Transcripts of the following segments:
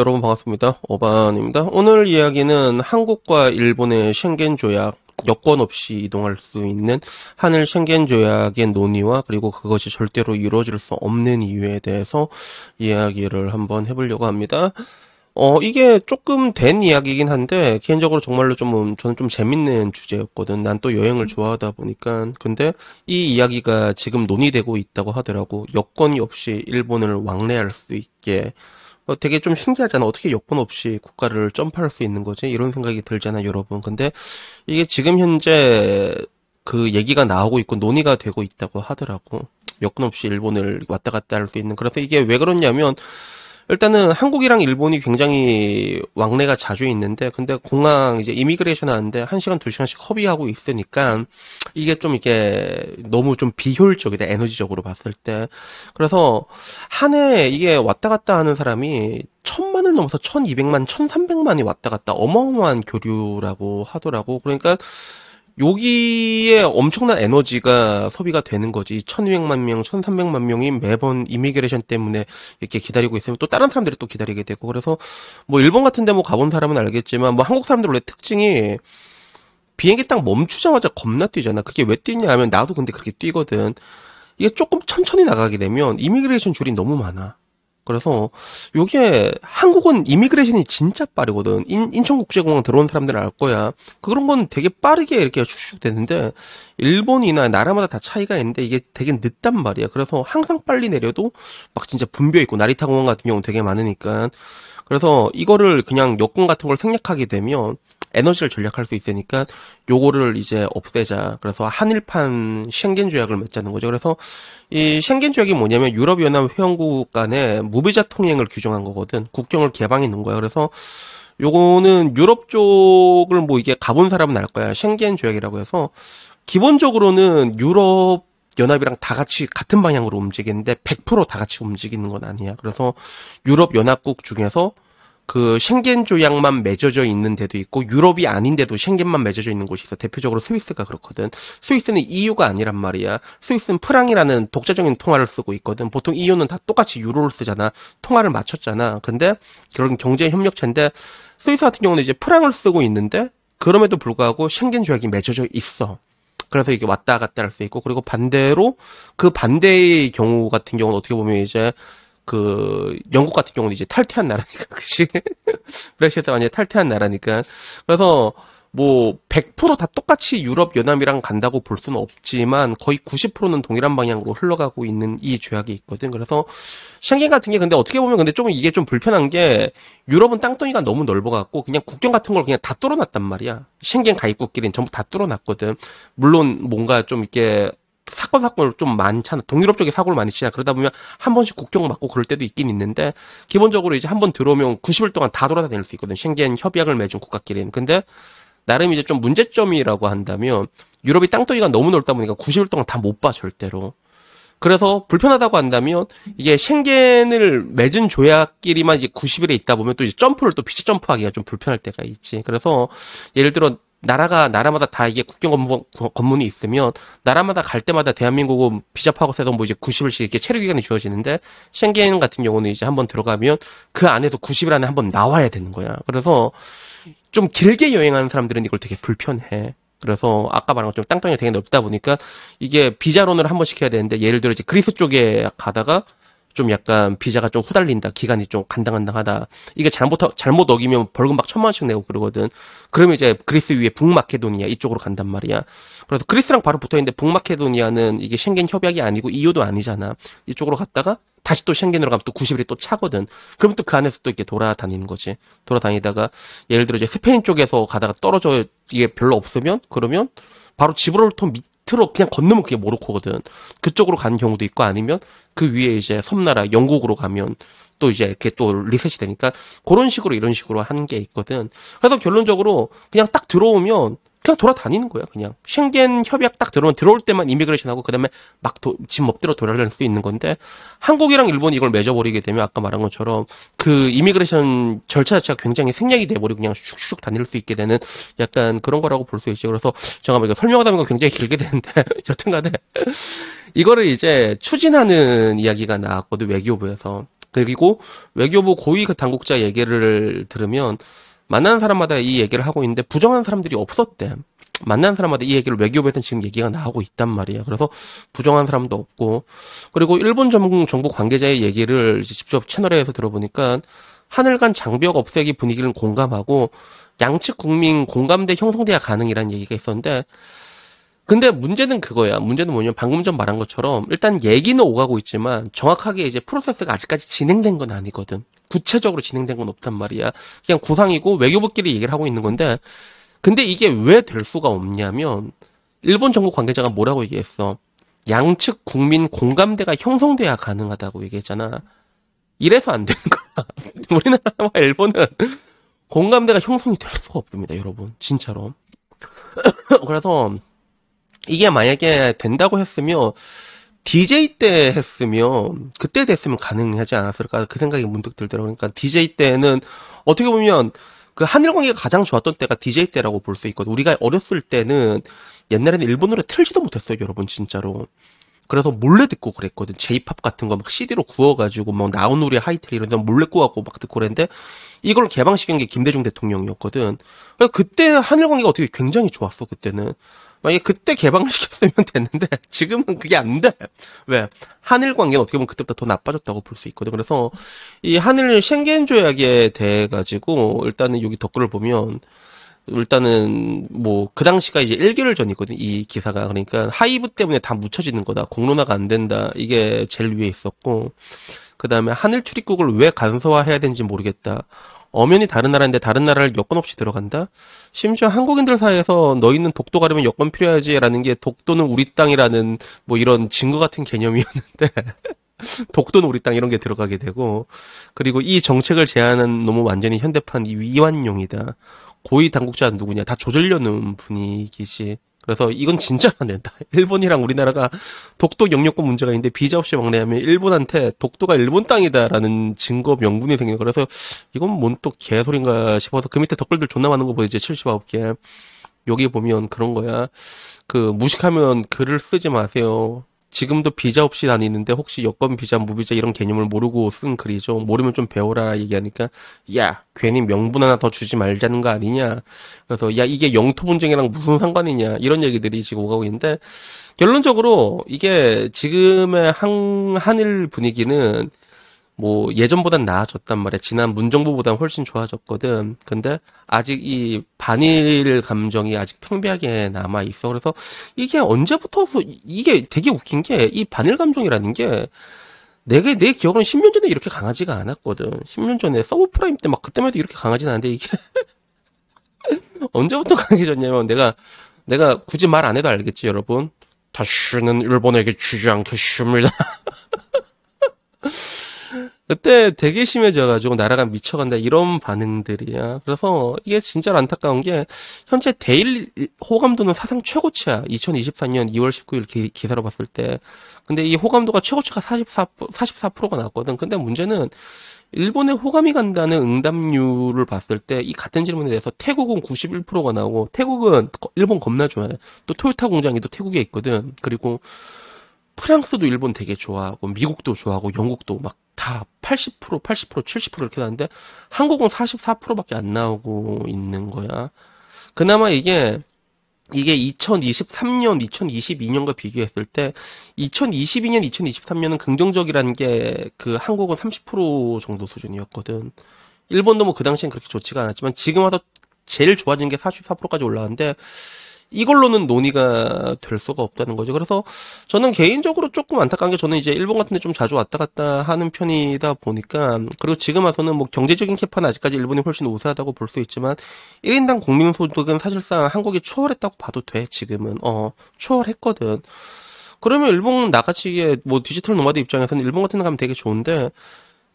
여러분 반갑습니다. 어반입니다. 오늘 이야기는 한국과 일본의 쉥겐 조약, 여권 없이 이동할 수 있는 한일 쉥겐 조약의 논의와 그리고 그것이 절대로 이루어질 수 없는 이유에 대해서 이야기를 한번 해보려고 합니다. 이게 조금 된 이야기이긴 한데, 개인적으로 정말로 저는 좀 재밌는 주제였거든. 난 또 여행을 좋아하다 보니까. 근데 이 이야기가 지금 논의되고 있다고 하더라고. 여건이 없이 일본을 왕래할 수 있게. 되게 좀 신기하잖아. 어떻게 여건 없이 국가를 점프할 수 있는 거지? 이런 생각이 들잖아, 여러분. 근데 이게 지금 현재 그 얘기가 나오고 있고 논의가 되고 있다고 하더라고. 여건 없이 일본을 왔다 갔다 할 수 있는. 그래서 이게 왜 그러냐면, 일단은 한국이랑 일본이 굉장히 왕래가 자주 있는데, 근데 공항 이제 이미그레이션 하는데 1시간, 2시간씩 허비하고 있으니까 이게 좀 이게 너무 좀 비효율적이다, 에너지적으로 봤을 때. 그래서 한 해 이게 왔다 갔다 하는 사람이 1000만을 넘어서 1200만, 1300만이 왔다 갔다 어마어마한 교류라고 하더라고. 그러니까 여기에 엄청난 에너지가 소비가 되는 거지. 1200만 명, 1300만 명이 매번 이미그레이션 때문에 이렇게 기다리고 있으면 또 다른 사람들이 또 기다리게 되고. 그래서 뭐 일본 같은 데 뭐 가본 사람은 알겠지만, 뭐 한국 사람들 원래 특징이 비행기 딱 멈추자마자 겁나 뛰잖아. 그게 왜 뛰냐 하면, 나도 근데 그렇게 뛰거든. 이게 조금 천천히 나가게 되면 이미그레이션 줄이 너무 많아. 그래서 요게 한국은 이미그레이션이 진짜 빠르거든. 인천국제공항 들어온 사람들은 알 거야. 그런 건 되게 빠르게 이렇게 슉슉 되는데, 일본이나 나라마다 다 차이가 있는데 이게 되게 늦단 말이야. 그래서 항상 빨리 내려도 막 진짜 붐벼 있고, 나리타 공항 같은 경우는 되게 많으니까. 그래서 이거를 그냥 여권 같은 걸 생략하게 되면 에너지를 절약할 수 있으니까 요거를 이제 없애자. 그래서 한일판 쉥겐 조약을 맺자는 거죠. 그래서 이 쉥겐 조약이 뭐냐면 유럽연합 회원국 간에 무비자 통행을 규정한 거거든. 국경을 개방해 놓은 거야. 그래서 요거는 유럽 쪽을 뭐 이게 가본 사람은 알 거야. 쉥겐 조약이라고 해서 기본적으로는 유럽 연합이랑 다 같이 같은 방향으로 움직이는데 100% 다 같이 움직이는 건 아니야. 그래서 유럽 연합국 중에서 그 쉥겐 조약만 맺어져 있는 데도 있고, 유럽이 아닌데도 쉥겐만 맺어져 있는 곳이 있어. 대표적으로 스위스가 그렇거든. 스위스는 EU가 아니란 말이야. 스위스는 프랑이라는 독자적인 통화를 쓰고 있거든. 보통 EU는 다 똑같이 유로를 쓰잖아. 통화를 맞췄잖아. 근데 그런 경제 협력체인데, 스위스 같은 경우는 이제 프랑을 쓰고 있는데, 그럼에도 불구하고 쉥겐 조약이 맺어져 있어. 그래서 이게 왔다 갔다 할 수 있고, 그리고 반대로 그 반대의 경우 같은 경우는 어떻게 보면 이제 그 영국 같은 경우는 이제 탈퇴한 나라니까, 그치? 브렉시트 완전히 탈퇴한 나라니까. 그래서 뭐 100%다 똑같이 유럽 연합이랑 간다고 볼 수는 없지만 거의 90%는 동일한 방향으로 흘러가고 있는 이 조약이 있거든. 그래서 쉥겐 같은 게 근데 어떻게 보면 근데 좀 이게 좀 불편한 게, 유럽은 땅덩이가 너무 넓어갖고 그냥 국경 같은 걸 그냥 다 뚫어놨단 말이야. 쉥겐 가입국끼리는 전부 다 뚫어놨거든. 물론 뭔가 좀 이렇게 사건을 좀 많잖아. 동유럽 쪽에 사고를 많이 치잖아. 그러다 보면 한 번씩 국경 막고 그럴 때도 있긴 있는데, 기본적으로 이제 한 번 들어오면 90일 동안 다 돌아다닐 수 있거든. 쉥겐 협약을 맺은 국가끼리는. 근데 나름 이제 좀 문제점이라고 한다면, 유럽이 땅덩이가 너무 넓다 보니까 90일 동안 다 못 봐, 절대로. 그래서 불편하다고 한다면, 이게 쉥겐을 맺은 조약끼리만 이제 90일에 있다 보면 또 이제 점프를 또 비치 점프하기가 좀 불편할 때가 있지. 그래서 예를 들어 나라마다 다 이게 국경 검문이 있으면, 나라마다 갈 때마다 대한민국은 비자 파고세도 뭐 이제 90일씩 이렇게 체류 기간이 주어지는데, 쉥겐 같은 경우는 이제 한번 들어가면 그 안에도 90일 안에 한번 나와야 되는 거야. 그래서 좀 길게 여행하는 사람들은 이걸 되게 불편해. 그래서 아까 말한 것처럼 땅덩이가 되게 넓다 보니까 이게 비자론을 한 번씩 해야 되는데, 예를 들어 이제 그리스 쪽에 가다가 좀 약간 비자가 좀 후달린다, 기간이 좀 간당간당하다, 이게 잘못 어기면 벌금 막 1000만 원씩 내고 그러거든. 그러면 이제 그리스 위에 북마케도니아 이쪽으로 간단 말이야. 그래서 그리스랑 바로 붙어있는데, 북마케도니아는 이게 쉥겐 협약이 아니고 EU도 아니잖아. 이쪽으로 갔다가 다시 또 쉥겐으로 가면 또 90일이 또 차거든. 그러면 또 그 안에서 또 이렇게 돌아다니는 거지. 돌아다니다가 예를 들어 이제 스페인 쪽에서 가다가 떨어져 이게 별로 없으면, 그러면 바로 지브롤터 밑으로 그냥 건너면 그게 모로코거든. 그쪽으로 가는 경우도 있고, 아니면 그 위에 이제 섬나라 영국으로 가면 또 이제 이렇게 또 리셋이 되니까, 그런 식으로 이런 식으로 하는 게 있거든. 그래서 결론적으로 그냥 딱 들어오면 그냥 돌아다니는 거야, 그냥. 쉥겐 협약 딱 들어올 때만 이미그레이션 하고, 그 다음에 막 집 멋대로 돌아다닐 수 있는 건데, 한국이랑 일본이 이걸 맺어버리게 되면, 아까 말한 것처럼, 그 이미그레이션 절차 자체가 굉장히 생략이 돼버리고, 그냥 슉슉 다닐 수 있게 되는 약간 그런 거라고 볼 수 있죠. 그래서, 잠깐만, 이거 설명하다 보니까 굉장히 길게 되는데, 여튼 간에, 이거를 이제 추진하는 이야기가 나왔거든, 외교부에서. 그리고 외교부 고위 그 당국자 얘기를 들으면, 만나는 사람마다 이 얘기를 하고 있는데 부정하는 사람들이 없었대. 만나는 사람마다 이 얘기를 외교부에서는 지금 얘기가 나오고 있단 말이야. 그래서 부정하는 사람도 없고. 그리고 일본 정부 관계자의 얘기를 이제 직접 채널에서 들어보니까 하늘 간 장벽 없애기 분위기를 공감하고 양측 국민 공감대 형성돼야 가능이라는 얘기가 있었는데, 근데 문제는 그거야. 문제는 뭐냐면 방금 전 말한 것처럼 일단 얘기는 오가고 있지만 정확하게 이제 프로세스가 아직까지 진행된 건 아니거든. 구체적으로 진행된 건 없단 말이야. 그냥 구상이고 외교부끼리 얘기를 하고 있는 건데, 근데 이게 왜 될 수가 없냐면 일본 정부 관계자가 뭐라고 얘기했어. 양측 국민 공감대가 형성돼야 가능하다고 얘기했잖아. 이래서 안 되는 거야. 우리나라와 일본은 공감대가 형성이 될 수가 없습니다, 여러분. 진짜로. 그래서 이게 만약에 된다고 했으면 DJ 때 했으면 그때 됐으면 가능하지 않았을까 그 생각이 문득 들더라고요. 그러니까 DJ 때는 어떻게 보면 그 한일 관계가 가장 좋았던 때가 DJ 때라고 볼 수 있거든. 우리가 어렸을 때는 옛날에는 일본 노래 틀지도 못했어요, 여러분 진짜로. 그래서 몰래 듣고 그랬거든. J-팝 같은 거 막 CD로 구워가지고 막 나우누리 하이텔 이런 데 몰래 구워갖고 막 듣고 그랬는데 이걸 개방시킨 게 김대중 대통령이었거든. 그래서 그때 한일 관계가 어떻게 굉장히 좋았어 그때는. 만약에 그때 개방을 시켰으면 됐는데 지금은 그게 안 돼. 왜? 한일 관계는 어떻게 보면 그때보다 더 나빠졌다고 볼 수 있거든. 그래서 이 한일 쉥겐 조약에 대해 가지고 일단은 여기 댓글을 보면 일단은 뭐 그 당시가 이제 1개월 전이거든 이 기사가. 그러니까 하이브 때문에 다 묻혀지는 거다, 공론화가 안 된다, 이게 제일 위에 있었고, 그 다음에 하늘 출입국을 왜 간소화해야 되는지 모르겠다, 엄연히 다른 나라인데 다른 나라를 여권 없이 들어간다, 심지어 한국인들 사이에서 너희는 독도 가려면 여권 필요하지라는 게 독도는 우리 땅이라는 뭐 이런 증거 같은 개념이었는데 독도는 우리 땅 이런 게 들어가게 되고, 그리고 이 정책을 제안한 놈은 완전히 현대판 위완용이다. 고위 당국자는 누구냐? 다 조절려는 분위기지. 그래서 이건 진짜로 안 된다. 일본이랑 우리나라가 독도 영유권 문제가 있는데 비자 없이 왕래하면 일본한테 독도가 일본 땅이다라는 증거 명분이 생겨. 그래서 이건 뭔 또 개소린가 싶어서 그 밑에 댓글들 존나 많은 거 보이지? 79개. 여기 보면 그런 거야. 그 무식하면 글을 쓰지 마세요. 지금도 비자 없이 다니는데 혹시 여권 비자, 무비자 이런 개념을 모르고 쓴 글이죠. 모르면 좀 배워라 얘기하니까, 야, 괜히 명분 하나 더 주지 말자는 거 아니냐. 그래서 야, 이게 영토 분쟁이랑 무슨 상관이냐, 이런 얘기들이 지금 오가고 있는데, 결론적으로 이게 지금의 한일 분위기는 뭐 예전보단 나아졌단 말이야. 지난 문정부보단 훨씬 좋아졌거든. 근데 아직 이 반일 감정이 아직 평비하게 남아 있어. 그래서 이게 언제부터 이게 되게 웃긴 게, 이 반일 감정이라는 게 내 기억은 10년 전에 이렇게 강하지가 않았거든. 10년 전에 서브프라임 때 막 그때만 해도 이렇게 강하진 않은데 이게 언제부터 강해졌냐면, 내가 굳이 말 안 해도 알겠지, 여러분. 다시는 일본에게 지지 않겠습니다. 그때 되게 심해져가지고 나라가 미쳐간다 이런 반응들이야. 그래서 이게 진짜 안타까운 게, 현재 대일 호감도는 사상 최고치야. 2024년 2월 19일 기사로 봤을 때. 근데 이 호감도가 최고치가 44%가 나왔거든. 근데 문제는 일본에 호감이 간다는 응답률을 봤을 때 이 같은 질문에 대해서 태국은 91%가 나오고, 태국은 일본 겁나 좋아해. 또 토요타 공장이 또 태국에 있거든. 그리고 프랑스도 일본 되게 좋아하고, 미국도 좋아하고, 영국도 막 다 80%, 80%, 70% 이렇게 나는데 한국은 44%밖에 안 나오고 있는 거야. 그나마 이게 2023년, 2022년과 비교했을 때 2022년, 2023년은 긍정적이라는 게 그 한국은 30% 정도 수준이었거든. 일본도 뭐 그 당시엔 그렇게 좋지가 않았지만 지금 와서 제일 좋아진 게 44%까지 올라왔는데, 이걸로는 논의가 될 수가 없다는 거죠. 그래서 저는 개인적으로 조금 안타까운 게, 저는 이제 일본 같은 데 좀 자주 왔다 갔다 하는 편이다 보니까, 그리고 지금 와서는 뭐 경제적인 캐파는 아직까지 일본이 훨씬 우세하다고 볼 수 있지만 1인당 국민소득은 사실상 한국이 초월했다고 봐도 돼. 지금은 초월했거든. 그러면 일본 나가시기에 뭐 디지털 노마드 입장에서는 일본 같은 데 가면 되게 좋은데,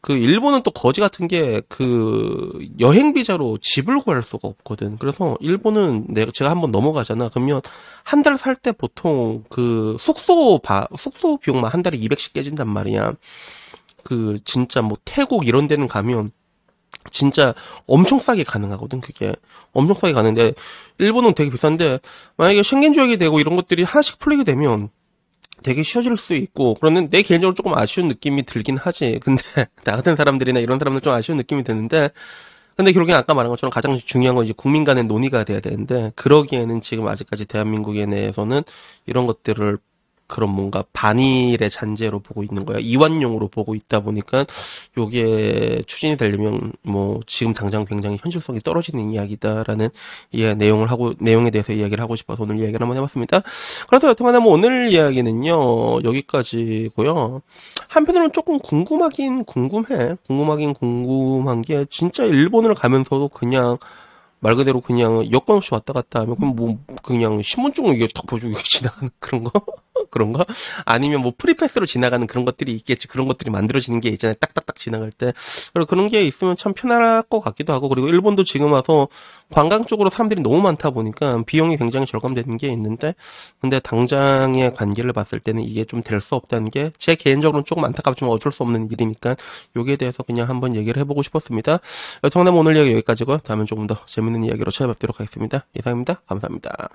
그 일본은 또 거지 같은 게 그 여행 비자로 집을 구할 수가 없거든. 그래서 일본은 제가 한번 넘어가잖아. 그러면 한 달 살 때 보통 그 숙소 비용만 한 달에 200씩 깨진단 말이야. 그 진짜 뭐 태국 이런 데는 가면 진짜 엄청 싸게 가능하거든. 그게 엄청 싸게 가는데 일본은 되게 비싼데 만약에 쉥겐 조약이 되고 이런 것들이 하나씩 풀리게 되면 되게 쉬워질 수 있고, 그러는 내 개인적으로 조금 아쉬운 느낌이 들긴 하지. 근데, 나 같은 사람들이나 이런 사람들 좀 아쉬운 느낌이 드는데, 근데 결국엔 아까 말한 것처럼 가장 중요한 건 이제 국민 간의 논의가 돼야 되는데, 그러기에는 지금 아직까지 대한민국에 내에서는 이런 것들을 그런 뭔가 반일의 잔재로 보고 있는 거야. 이완용으로 보고 있다 보니까 요게 추진이 되려면 뭐 지금 당장 굉장히 현실성이 떨어지는 이야기다라는 내용에 대해서 이야기를 하고 싶어서 오늘 이야기를 한번 해봤습니다. 그래서 여튼간에 뭐 오늘 이야기는요 여기까지고요. 한편으로는 조금 궁금하긴 궁금한 게 진짜 일본을 가면서도 그냥 말 그대로 그냥 여건 없이 왔다 갔다 하면 그럼 뭐 그냥 신분증을 이게 딱 보여주고 이렇게 지나가는 그런 거? 그런가? 아니면 뭐 프리패스로 지나가는 그런 것들이 있겠지. 그런 것들이 만들어지는 게 있잖아요. 딱딱딱 지나갈 때. 그리고 그런 게 있으면 참 편할 것 같기도 하고, 그리고 일본도 지금 와서 관광 쪽으로 사람들이 너무 많다 보니까 비용이 굉장히 절감되는 게 있는데, 근데 당장의 관계를 봤을 때는 이게 좀 될 수 없다는 게 제 개인적으로는 조금 안타깝지만 어쩔 수 없는 일이니까 여기에 대해서 그냥 한번 얘기를 해보고 싶었습니다. 여튼 오늘 이야기 여기까지고요. 다음엔 조금 더 재밌는 이야기로 찾아뵙도록 하겠습니다. 이상입니다. 감사합니다.